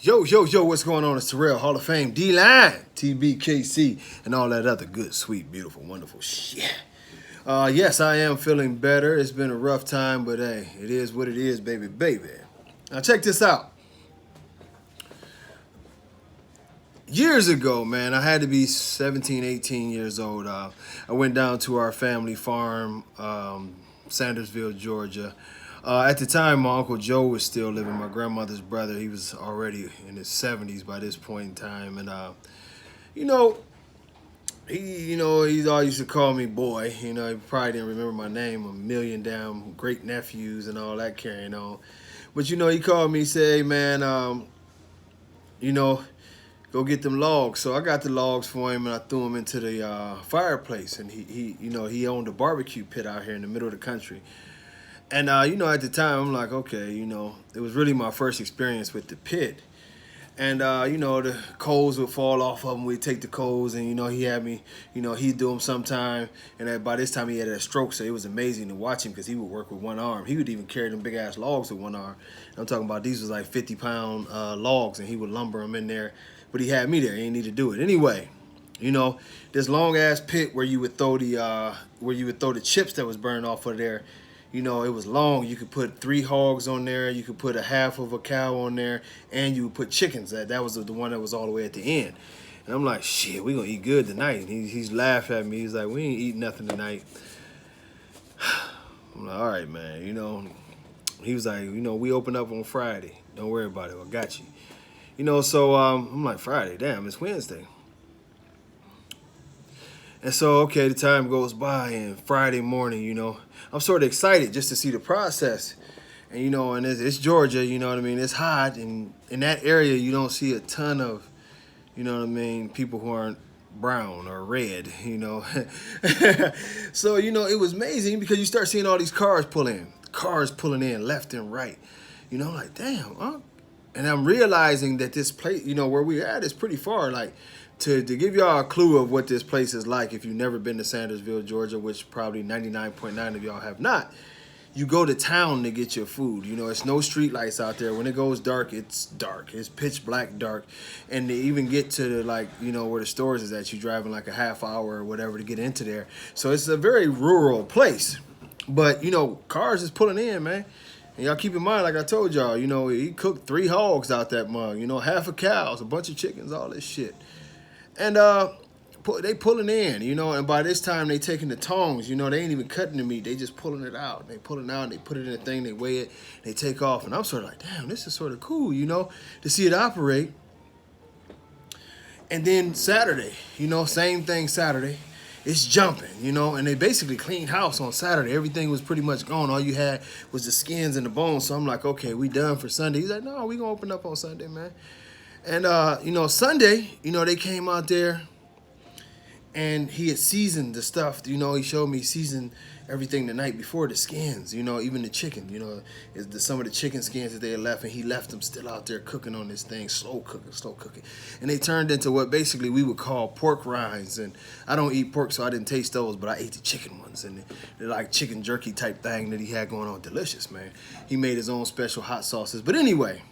Yo, what's going on? It's Terrell, Hall of Fame, D-Line, TBKC, and all that other good, sweet, beautiful, wonderful shit. Yes, I am feeling better. It's been a rough time, but hey, it is what it is, baby. Now check this out. Years ago, man, I had to be 17, 18 years old. I went down to our family farm, Sandersville, Georgia. At the time, my Uncle Joe was still living, my grandmother's brother. He was already in his 70s by this point in time. And, you know, he always used to call me boy. You know, he probably didn't remember my name, a million damn great nephews and all that carrying on. But, he called me, say, hey, man, go get them logs. So I got the logs for him and I threw them into the fireplace. And he owned a barbecue pit out here in the middle of the country. And, at the time, I'm like, okay, it was really my first experience with the pit. And, the coals would fall off of him. We'd take the coals and, he had me, he'd do them sometime. And by this time, he had a stroke. So it was amazing to watch him because he would work with one arm. He would even carry them big-ass logs with one arm. And I'm talking about these was like 50-pound logs, and he would lumber them in there. But he had me there. He didn't need to do it. Anyway, this long-ass pit where you would throw the chips that was burned off of there. It was long. You could put 3 hogs on there. You could put a half of a cow on there, and you would put chickens. That was the one that was all the way at the end. And I'm like, shit, we gonna eat good tonight. And he's laughing at me. He's like, we ain't eating nothing tonight. I'm like, all right, man. He was like, we open up on Friday. Don't worry about it. I got you. So I'm like, Friday? Damn, it's Wednesday. And so, okay, the time goes by, and Friday morning, I'm sort of excited just to see the process. And, and it's Georgia, you know what I mean? It's hot, and in that area, you don't see a ton of, people who aren't brown or red, So, it was amazing because you start seeing all these cars pulling in left and right. Like, damn, huh? And I'm realizing that this place, where we're at is pretty far. Like, to give y'all a clue of what this place is like, if you've never been to Sandersville, Georgia, which probably 99.9 of y'all have not, you go to town to get your food. It's no street lights out there. When it goes dark, it's dark. It's pitch black dark. And to even get to where the stores is at, you're driving like a half hour or whatever to get into there. So it's a very rural place. But, cars is pulling in, man. And y'all keep in mind, like I told y'all, he cooked 3 hogs out that mug, half a cows, a bunch of chickens, all this shit. And they pulling in, and by this time they taking the tongs, they ain't even cutting the meat. They just pulling it out. They pull it out, and they put it in a thing, they weigh it, they take off. And I'm sort of like, damn, this is sort of cool, to see it operate. And then Saturday, same thing Saturday. It's jumping, and they basically cleaned house on Saturday. Everything was pretty much gone. All you had was the skins and the bones. So I'm like, okay, we done for Sunday. He's like, no, we gonna open up on Sunday, man. And, Sunday, they came out there and he had seasoned the stuff. He showed me seasoned everything the night before, the skins, even the chicken, some of the chicken skins that they had left, and he left them still out there cooking on this thing, slow cooking. And they turned into what basically we would call pork rinds. And I don't eat pork, so I didn't taste those, but I ate the chicken ones. And they're like chicken jerky type thing that he had going on. Delicious, man. He made his own special hot sauces. But anyway,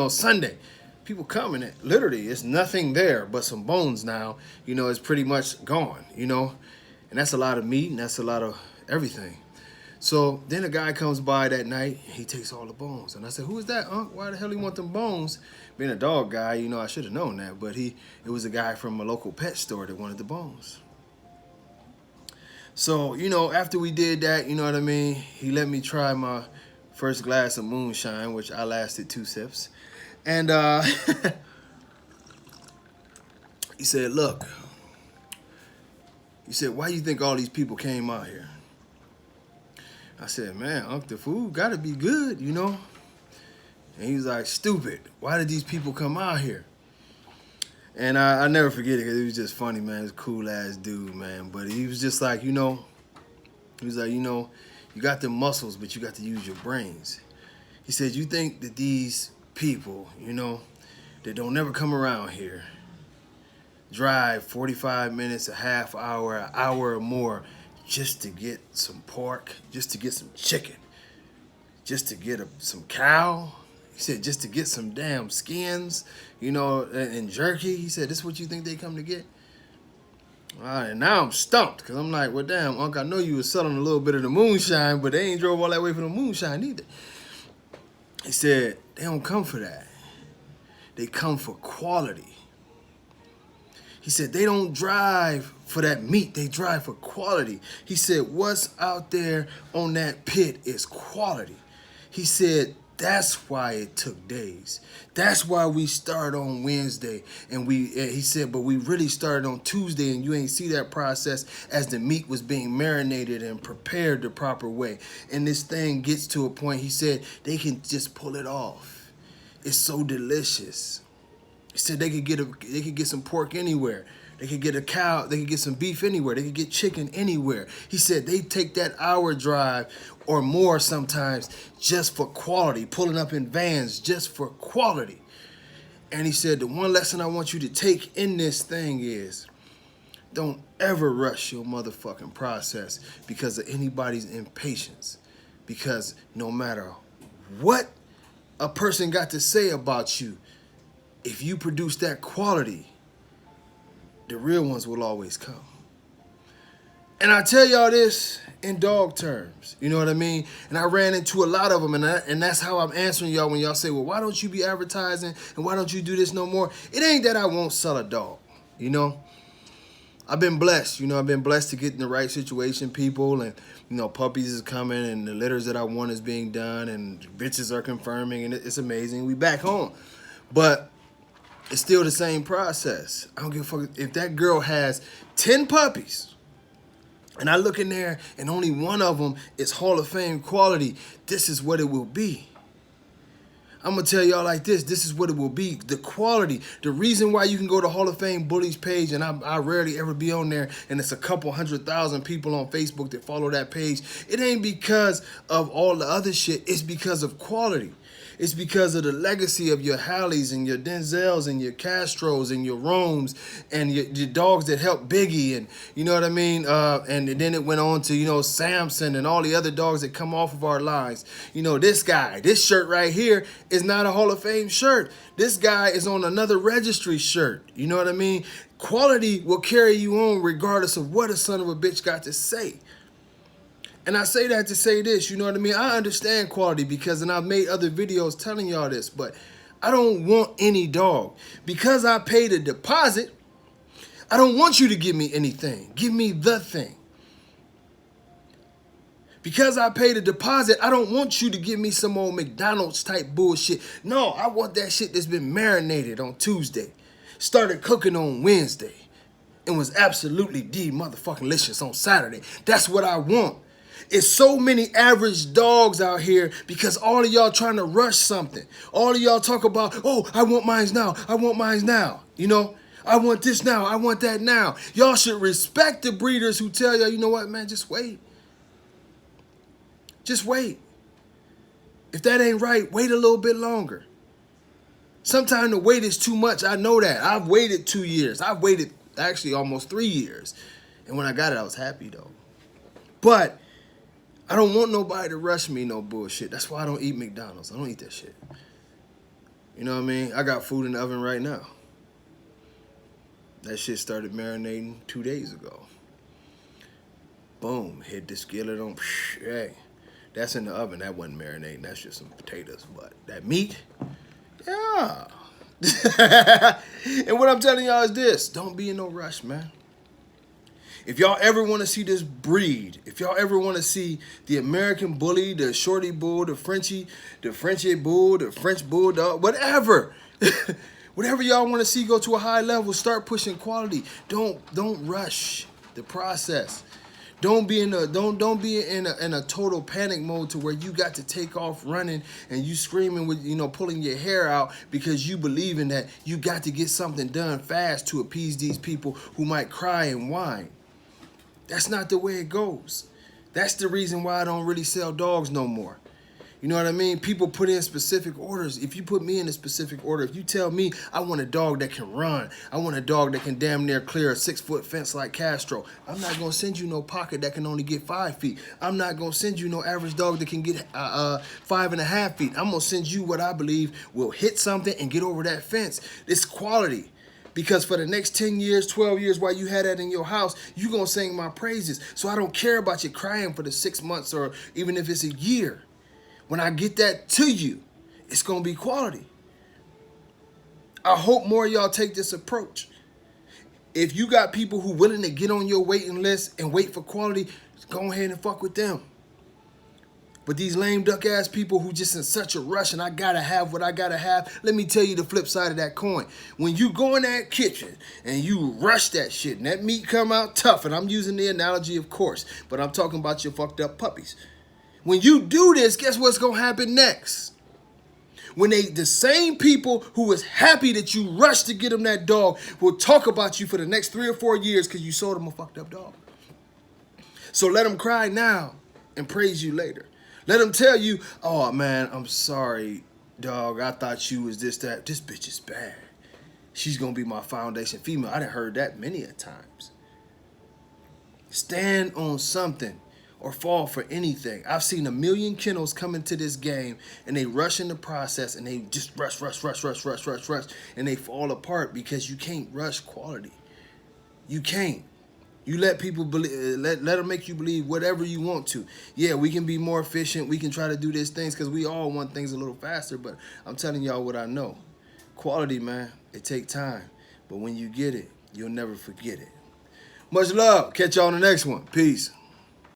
Sunday, people coming, literally, it's nothing there but some bones now. It's pretty much gone, and that's a lot of meat, and that's a lot of everything. So then a guy comes by that night, he takes all the bones. And I said, who is that, Unc? Why the hell he want them bones? Being a dog guy, I should have known that, but it was a guy from a local pet store that wanted the bones. So, after we did that, what I mean, he let me try my first glass of moonshine, which I lasted 2 sips. And he said, look, why do you think all these people came out here? I said, man, Unc, the food got to be good, And he was like, stupid. Why did these people come out here? And I never forget it because it was just funny, man. He's a cool-ass dude, man. But he was just like, he was like, you got the muscles, but you got to use your brains. He said, you think that these people, that don't never come around here, drive 45 minutes, a half hour, an hour or more just to get some pork, just to get some chicken, just to get some cow? He He said, just to get some damn skins, you know, and jerky. He said, this is what you think they come to get? All right, and now I'm stumped because I'm like, well, damn, Unc, I know you was selling a little bit of the moonshine, but they ain't drove all that way for the moonshine either. He said, they don't come for that. They come for quality. He said, they don't drive for that meat. They drive for quality. He said, what's out there on that pit is quality. He said, that's why it took days. That's why we started on Wednesday. And he said, but we really started on Tuesday, and you ain't see that process as the meat was being marinated and prepared the proper way. And this thing gets to a point, he said, they can just pull it off. It's so delicious. He said they could get some pork anywhere. They could get a cow, they could get some beef anywhere. They could get chicken anywhere. He said they take that hour drive or more sometimes just for quality, pulling up in vans just for quality. And he said the one lesson I want you to take in this thing is don't ever rush your motherfucking process because of anybody's impatience. Because no matter what a person got to say about you, if you produce that quality, the real ones will always come. And I tell y'all this in dog terms, you know what I mean? And I ran into a lot of them, and that's how I'm answering y'all when y'all say, well, why don't you be advertising and why don't you do this no more? It ain't that I won't sell a dog, you know? I've been blessed, you know, I've been blessed to get in the right situation, people, and, you know, puppies is coming, and the litters that I want is being done, and bitches are confirming, and it's amazing. We back home. But it's still the same process. I don't give a fuck if that girl has 10 puppies and I look in there and only one of them is Hall of Fame quality. This is what it will be. I'm going to tell y'all like this. This is what it will be. The quality. The reason why you can go to Hall of Fame Bullies page, and I rarely ever be on there, and it's a couple 100,000 people on Facebook that follow that page. It ain't because of all the other shit. It's because of quality. It's because of the legacy of your Halleys and your Denzels and your Castros and your Romes and your dogs that helped Biggie, and you know what I mean? And then it went on to, you know, Samson and all the other dogs that come off of our lines. You know, this guy, this shirt right here is not a Hall of Fame shirt. This guy is on another registry shirt. You know what I mean? Quality will carry you on regardless of what a son of a bitch got to say. And I say that to say this, you know what I mean? I understand quality because, and I've made other videos telling y'all this, but I don't want any dog. Because I paid a deposit, I don't want you to give me anything. Give me the thing. Because I paid a deposit, I don't want you to give me some old McDonald's type bullshit. No, I want that shit that's been marinated on Tuesday, started cooking on Wednesday, and was absolutely motherfucking delicious on Saturday. That's what I want. It's so many average dogs out here because all of y'all trying to rush something. All of y'all talk about, oh, I want mine now. I want mine now. You know, I want this now. I want that now. Y'all should respect the breeders who tell y'all, you know what, man, just wait. Just wait. If that ain't right, wait a little bit longer. Sometimes the wait is too much. I know that. I've waited 2 years. I've waited actually almost 3 years. And when I got it, I was happy though. But I don't want nobody to rush me no bullshit. That's why I don't eat McDonald's. I don't eat that shit. You know what I mean? I got food in the oven right now. That shit started marinating 2 days ago. Boom, hit the skillet on. Hey, that's in the oven. That wasn't marinating. That's just some potatoes. But that meat, yeah. And what I'm telling y'all is this. Don't be in no rush, man. If y'all ever want to see this breed, if y'all ever want to see the American Bully, the Shorty Bull, the Frenchie Bull, the French Bulldog, whatever, whatever y'all want to see go to a high level, start pushing quality. Don't rush the process. Don't be in a total panic mode to where you got to take off running and you screaming with, you know, pulling your hair out because you believe in that you got to get something done fast to appease these people who might cry and whine. That's not the way it goes. That's the reason why I don't really sell dogs no more. You know what I mean? People put in specific orders. If you put me in a specific order, if you tell me I want a dog that can run, I want a dog that can damn near clear a 6-foot fence like Castro, I'm not going to send you no pocket that can only get 5 feet. I'm not going to send you no average dog that can get 5.5 feet. I'm going to send you what I believe will hit something and get over that fence. It's quality. Because for the next 10 years, 12 years, while you had that in your house, you're going to sing my praises. So I don't care about you crying for the 6 months or even if it's a year. When I get that to you, it's going to be quality. I hope more of y'all take this approach. If you got people who willing to get on your waiting list and wait for quality, go ahead and fuck with them. But these lame duck ass people who just in such a rush and I gotta have what I gotta have, let me tell you the flip side of that coin. When you go in that kitchen and you rush that shit and that meat come out tough, and I'm using the analogy of course, but I'm talking about your fucked up puppies. When you do this, guess what's gonna happen next? When the same people who was happy that you rushed to get them that dog will talk about you for the next 3 or 4 years because you sold them a fucked up dog. So let them cry now and praise you later. Let them tell you, oh man, I'm sorry, dog. I thought you was this, that. This bitch is bad. She's gonna be my foundation female. I done heard that many a times. Stand on something or fall for anything. I've seen a million kennels come into this game and they rush in the process and they just rush, and they fall apart because you can't rush quality. You can't. You let people believe, let them make you believe whatever you want to. Yeah, we can be more efficient. We can try to do these things because we all want things a little faster, but I'm telling y'all what I know. Quality, man, it takes time. But when you get it, you'll never forget it. Much love. Catch y'all on the next one. Peace.